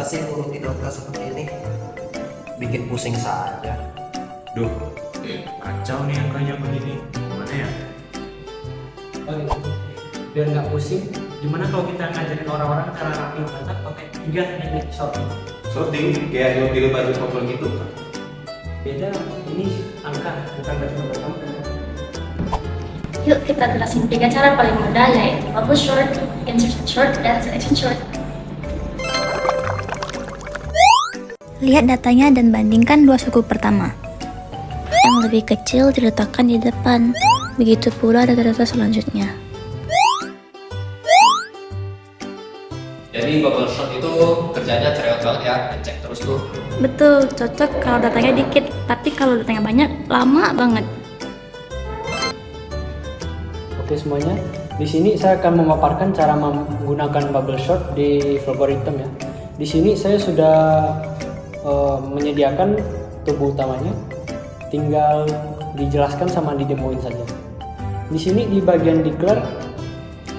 sih urutin angka seperti ini? Bikin pusing saja. Duh, kacau nih angkanya begini. Gimana ya? Oh, iya. Biar nggak pusing, gimana kalau kita ngajarin orang-orang cara rapiin data pakai 3 teknik sorting? Sorting kayak lo pilih baju couple gitu. Beda, ini angka bukan baju berapa. Yuk kita jelasin 3 cara paling mudah, yaitu bubble short, insertion short, dan selection short. Lihat datanya dan bandingkan 2 suku pertama. Yang lebih kecil diletakkan di depan, begitu pula data-data selanjutnya. Jadi bubble short itu kerjanya cerewet banget ya, ngecek terus tuh. Betul, cocok kalau datanya dikit, tapi kalau datanya banyak, lama banget. Oke semuanya, di sini saya akan memaparkan cara menggunakan bubble short di algoritma ya. Di sini saya sudah menyediakan tubuh utamanya, tinggal dijelaskan sama didemoin saja. Di sini di bagian declare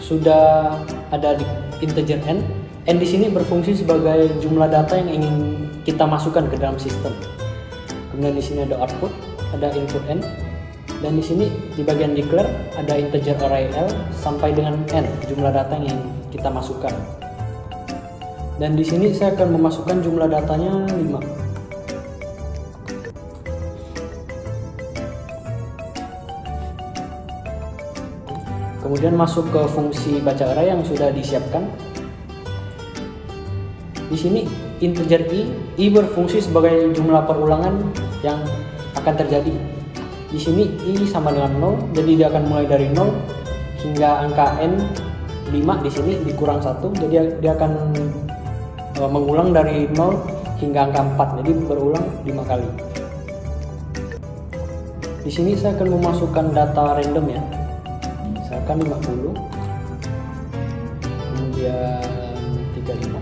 sudah ada integer n di sini berfungsi sebagai jumlah data yang ingin kita masukkan ke dalam sistem. Kemudian di sini ada output, ada input n, dan di sini di bagian declare ada integer array l sampai dengan n jumlah data yang ingin kita masukkan. Dan di sini saya akan memasukkan jumlah datanya 5. Kemudian masuk ke fungsi baca array yang sudah disiapkan. Di sini integer i berfungsi sebagai jumlah perulangan yang akan terjadi. Di sini i sama dengan 0, jadi dia akan mulai dari 0 hingga angka n 5 di sini dikurang 1, jadi dia akan mengulang dari 0 hingga angka 4, jadi berulang 5 kali. Di sini saya akan memasukkan data random ya. Misalkan 50, kemudian 35.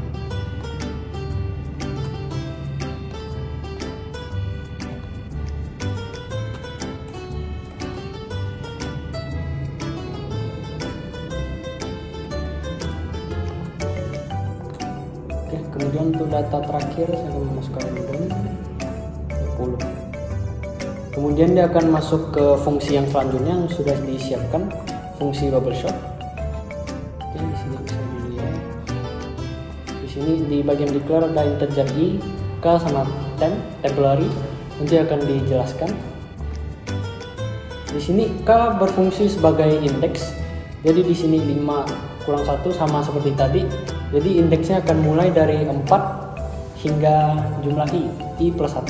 Oke, kemudian untuk data terakhir saya akan memasukkan random 10. Kemudian dia akan masuk ke fungsi yang selanjutnya yang sudah disiapkan, fungsi bubble short. Oke, di sini bisa dilihat. Di sini di bagian declare ada integer i, k sama temporary. Nanti akan dijelaskan. Di sini k berfungsi sebagai indeks. Jadi di sini 5 kurang 1 sama seperti tadi. Jadi indeksnya akan mulai dari 4 hingga jumlah i plus 1.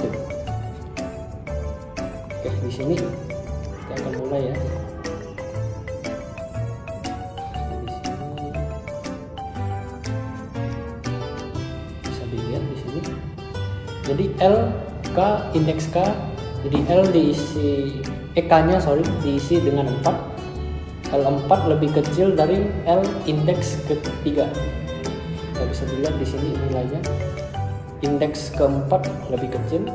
Oke, di sini kita akan mulai ya. Di sini bisa dilihat di sini. Jadi L K indeks K, jadi L diisi K-nya diisi dengan 4. L4 lebih kecil dari L indeks ketiga. Kita bisa dilihat di sini nilainya. Indeks keempat lebih kecil.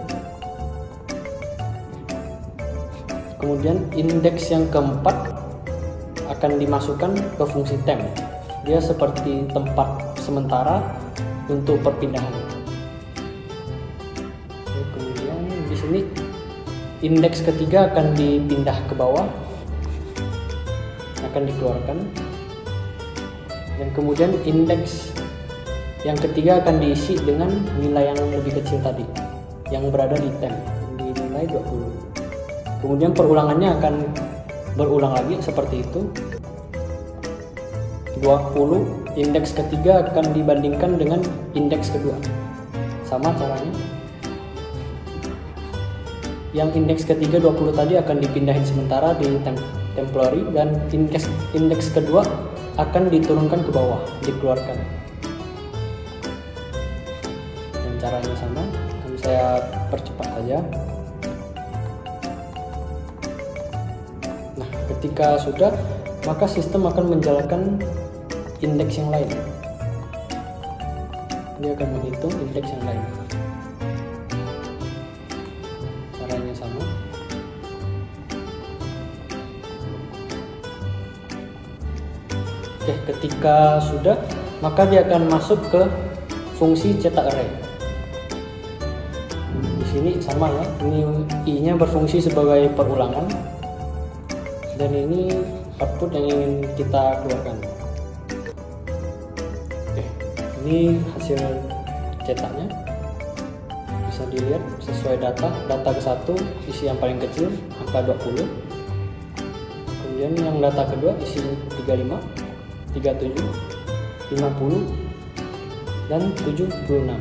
Kemudian indeks yang keempat akan dimasukkan ke fungsi temp. Dia seperti tempat sementara untuk perpindahan. Kemudian di sini indeks ketiga akan dipindah ke bawah, akan dikeluarkan. Dan kemudian indeks yang ketiga akan diisi dengan nilai yang lebih kecil tadi, yang berada di temp, di nilai 20. Kemudian perulangannya akan berulang lagi seperti itu. 20 indeks ketiga akan dibandingkan dengan indeks kedua. Sama caranya. Yang indeks ketiga 20 tadi akan dipindahin sementara di temporary, dan indeks kedua akan diturunkan ke bawah, dikeluarkan. Dan caranya sama, akan saya percepat saja. Nah, ketika sudah, maka sistem akan menjalankan indeks yang lain. Dia akan menghitung indeks yang lain. Caranya sama. Oke, ketika sudah, maka dia akan masuk ke fungsi cetak array. Di sini sama ya, ini i-nya berfungsi sebagai perulangan dan ini output yang ingin kita keluarkan. Oke, ini hasil cetaknya. Bisa dilihat sesuai data ke 1 isi yang paling kecil angka 20, kemudian yang data kedua isi 35, 37, 50 dan 76.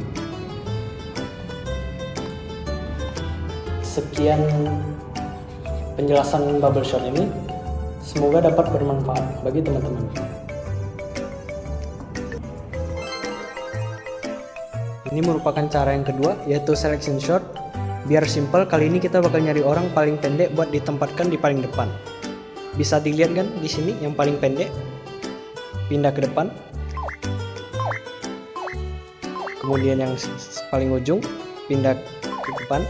Sekian penjelasan bubble short ini, semoga dapat bermanfaat bagi teman-teman. Ini merupakan cara yang kedua, yaitu selection short. Biar simple, kali ini kita bakal nyari orang paling pendek buat ditempatkan di paling depan. Bisa dilihat kan di sini yang paling pendek pindah ke depan. Kemudian yang paling ujung pindah ke depan.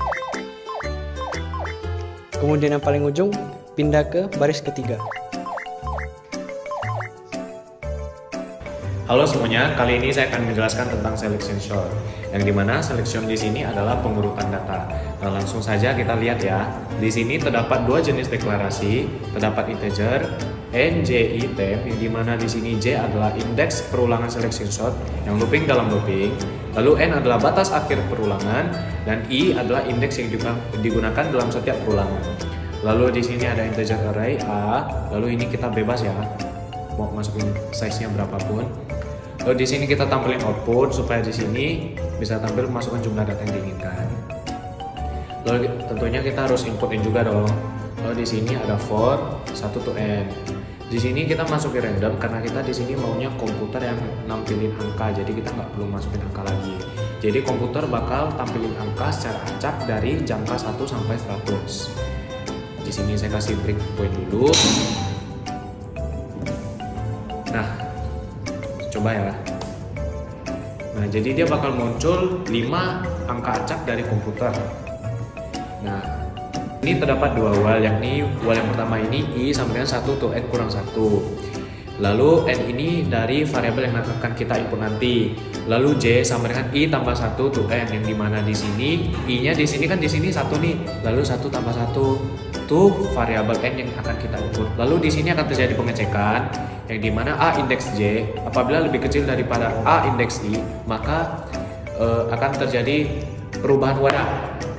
Kemudian yang paling ujung pindah ke baris ketiga. Halo semuanya, kali ini saya akan menjelaskan tentang selection sort, yang dimana selection di sini adalah pengurutan data. Nah, langsung saja kita lihat ya. Di sini terdapat dua jenis deklarasi, terdapat integer n, j, i, temp, yang dimana di sini j adalah indeks perulangan selection sort yang looping dalam looping, lalu n adalah batas akhir perulangan, dan i adalah indeks yang digunakan dalam setiap perulangan. Lalu di sini ada integer array a, lalu ini kita bebas ya, mau masukin size-nya berapapun. Lalu di sini kita tampilin output supaya di sini bisa tampil masukkan jumlah data yang diinginkan. Lalu tentunya kita harus inputin juga dong. Lalu di sini ada for 1 to n. Di sini kita masukin random karena kita di sini maunya komputer yang nampilin angka, jadi kita nggak perlu masukin angka lagi. Jadi komputer bakal tampilin angka secara acak dari jangka 1 sampai 100. Di sini saya kasih breakpoint dulu. Nah, coba ya. Nah, jadi dia bakal muncul 5 angka acak dari komputer. Nah, ini terdapat dua while, yakni while yang pertama ini i sama dengan 1 to n kurang 1. Lalu n ini dari variabel yang akan kita input nanti. Lalu j sama dengan i tambah 1 to n, yang dimana di sini i-nya di sini kan di sini 1 nih. Lalu 1 tambah 1 to variabel n yang akan kita input. Lalu di sini akan terjadi pengecekan, yang dimana a indeks j apabila lebih kecil daripada a indeks i, maka akan terjadi perubahan wadah.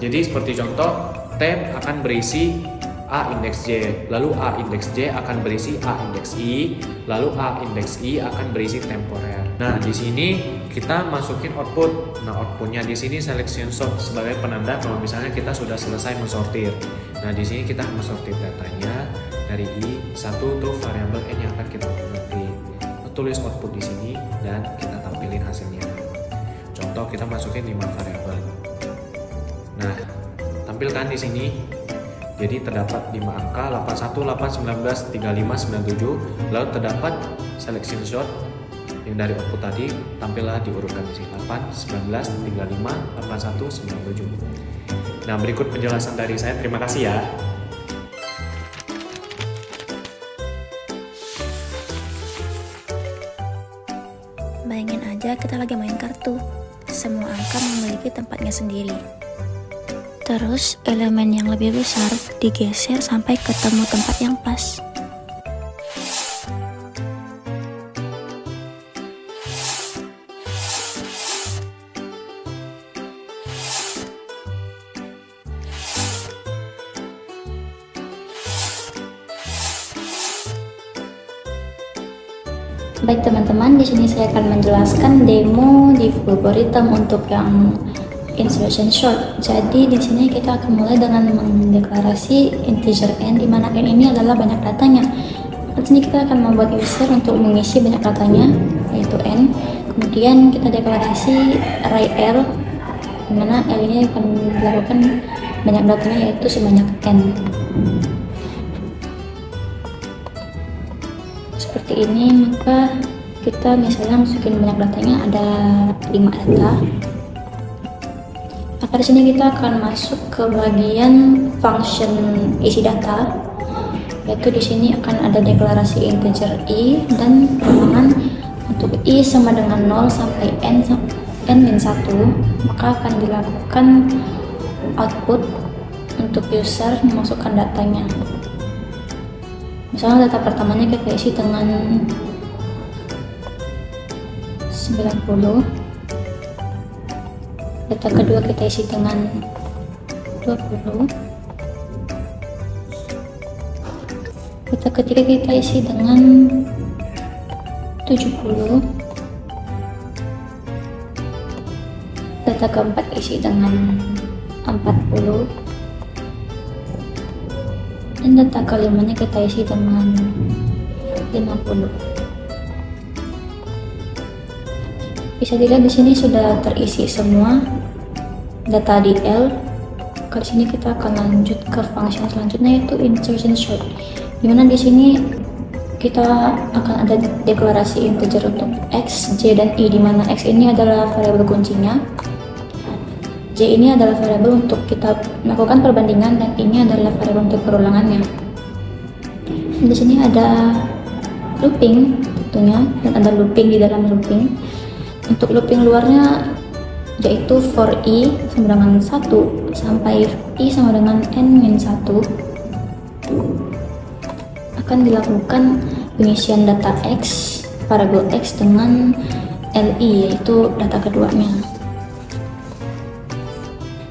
Jadi seperti contoh, temp akan berisi a indeks j, lalu a indeks j akan berisi a indeks i, lalu a indeks i akan berisi temporer. Nah, di sini kita masukin output. Nah, outputnya di sini selection sort sebagai penanda kalau misalnya kita sudah selesai mensortir. Nah, di sini kita mensortir datanya dari i1 to variabel n yang akan kita nanti. Tulis output di sini dan kita tampilin hasilnya. Contoh, kita masukin 5 variabel. Nah, tampilkan di sini. Jadi terdapat 5 angka 81, 8, 19, 35, 97. Lalu terdapat selection sort yang dari output tadi, tampillah diurutkan di sini 8, 19, 35, 81, 97. Nah, berikut penjelasan dari saya. Terima kasih ya. Bayangin aja kita lagi main kartu. Semua angka memiliki tempatnya sendiri. Terus elemen yang lebih besar digeser sampai ketemu tempat yang pas. Baik teman-teman, di sini saya akan menjelaskan demo div algorithm untuk yang insertion short. Jadi di sini kita akan mulai dengan mendeklarasi integer n, di mana n ini adalah banyak datanya. Di sini kita akan membuat user untuk mengisi banyak datanya, yaitu n. Kemudian kita deklarasi array l, di mana l ini akan dilakukan banyak datanya, yaitu sebanyak n. Seperti ini, maka kita misalnya masukin banyak datanya, ada 5 data. Maka di sini kita akan masuk ke bagian function isi data, yaitu di sini akan ada deklarasi integer i dan perulangan untuk i sama dengan 0 sampai n n-1, maka akan dilakukan output untuk user memasukkan datanya. Misalnya data pertamanya kita isi dengan 90, data kedua kita isi dengan 20, data ketiga kita isi dengan 70, data keempat isi dengan 40, dan data kelimanya kita isi dengan 50. Bisa dilihat di sini sudah terisi semua data di L. Di sini kita akan lanjut ke function selanjutnya, yaitu insertion sort, dimana di sini kita akan ada deklarasi integer untuk x, y, dan i, dimana x ini adalah variabel kuncinya, y ini adalah variabel untuk kita melakukan perbandingan, dan ini adalah variabel untuk perulangannya. Dan di sini ada looping tentunya, dan ada looping di dalam looping. Untuk looping luarnya yaitu for i sama dengan 1 sampai i sama dengan n-1 akan dilakukan pengisian data x, variabel x dengan li, yaitu data keduanya.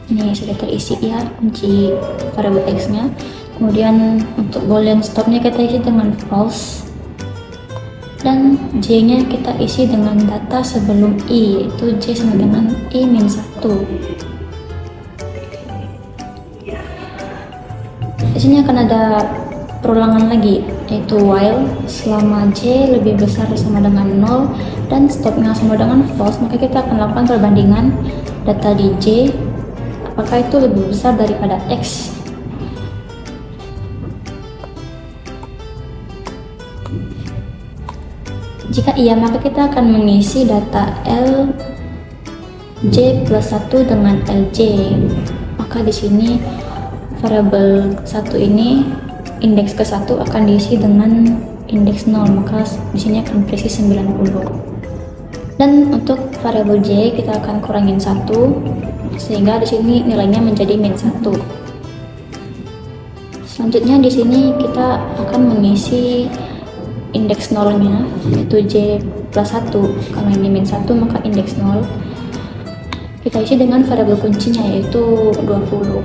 Ini sudah terisi ya kunci variabel x nya. Kemudian untuk boolean stopnya kita isi dengan false, dan j nya kita isi dengan data sebelum i, yaitu j sama dengan i-1. Di sini akan ada perulangan lagi, yaitu while selama j lebih besar sama dengan 0 dan stopnya sama dengan false, maka kita akan lakukan perbandingan data di j apakah itu lebih besar daripada x. Jika iya, maka kita akan mengisi data L J plus 1 dengan LJ. Maka di sini variabel 1 ini indeks ke 1 akan diisi dengan indeks 0, maka di sini akan berisi 90. Dan untuk variabel J kita akan kurangin 1 sehingga di sini nilainya menjadi -1. Selanjutnya di sini kita akan mengisi indeks 0-nya, yaitu j plus 1. Karena ini -1 maka indeks 0 kita isi dengan variabel kuncinya, yaitu 20.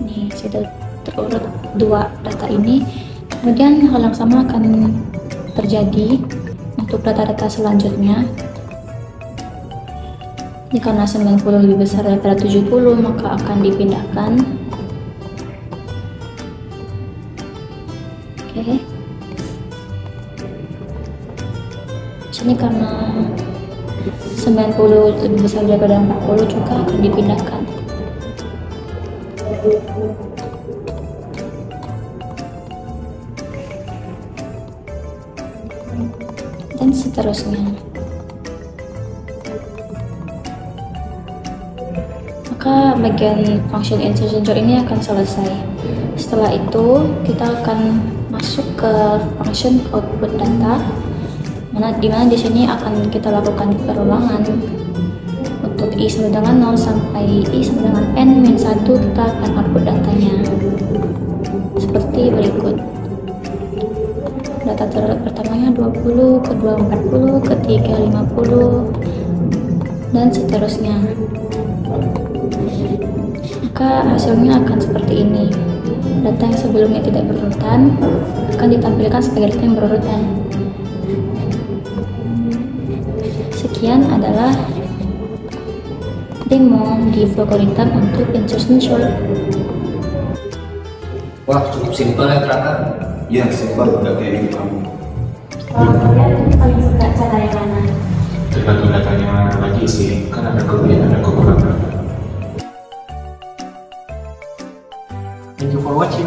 Ini sudah terurut dua data ini. Kemudian hal yang sama akan terjadi untuk data-data selanjutnya. Ini karena 90 lebih besar daripada 70 maka akan dipindahkan. Oke. Sini karena 90 lebih besar daripada 40 juga akan dipindahkan. Dan seterusnya. Maka bagian function insertion sort ini akan selesai. Setelah itu kita akan masuk ke function output data, dimana di sini akan kita lakukan perulangan untuk i sama dengan 0 sampai i sama dengan n-1. Kita akan output datanya seperti berikut. Data pertamanya 20, kedua 40, ketiga 50, dan seterusnya. Maka hasilnya akan seperti ini. Data yang sebelumnya tidak berurutan akan ditampilkan sebagai data yang berurutan. Sekian adalah demo di algoritma untuk insertion sort. Wah, cukup simpel ya ternyata. Ya, simpel udah kayak gitu kamu. Kalau kalian paling suka cara yang mana? Tergantung datanya lagi sih, kan ada kelebihan ada kekurangan. Thank you for watching.